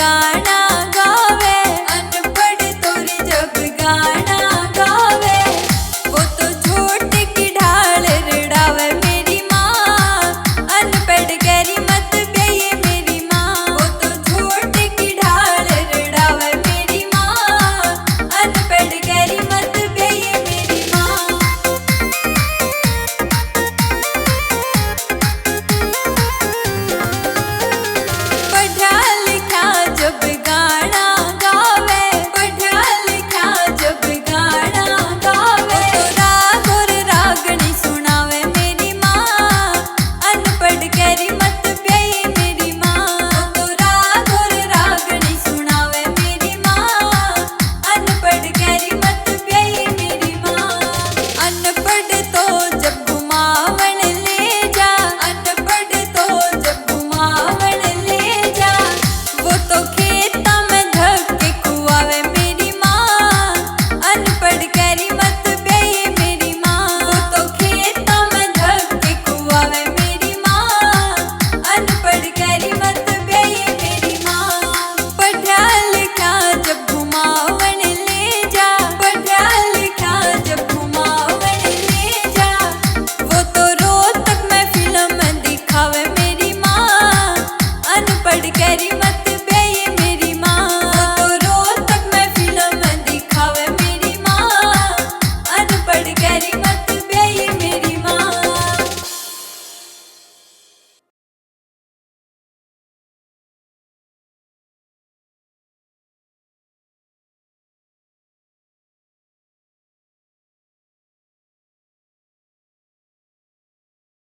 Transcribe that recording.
गाना गावे, अनपढ़ तोर जब गाना गावे, वो तो झूठ की ढाल रड़ावे मेरी माँ, अनपढ़ करी मत गई मेरी माँ, वो तो झूठ की ढाल रड़ावे मेरी माँ, अनपढ़ करी मत गई मेरी माँ। पढ़ा लिखा जब गाना गावे, पढ़ा लिखा जब गाना गावे, तो राग और रागनी सुनावे मेरी माँ, अनपढ़ करी मत गई मेरी माँ, तो राग और रागनी सुनावे मेरी माँ, अनपढ़ करी मत गई मेरी माँ। अनपढ़ तो जब घुमावन ले जा, अनपढ़ तो जब घुमावन ले जा, वो तो खेता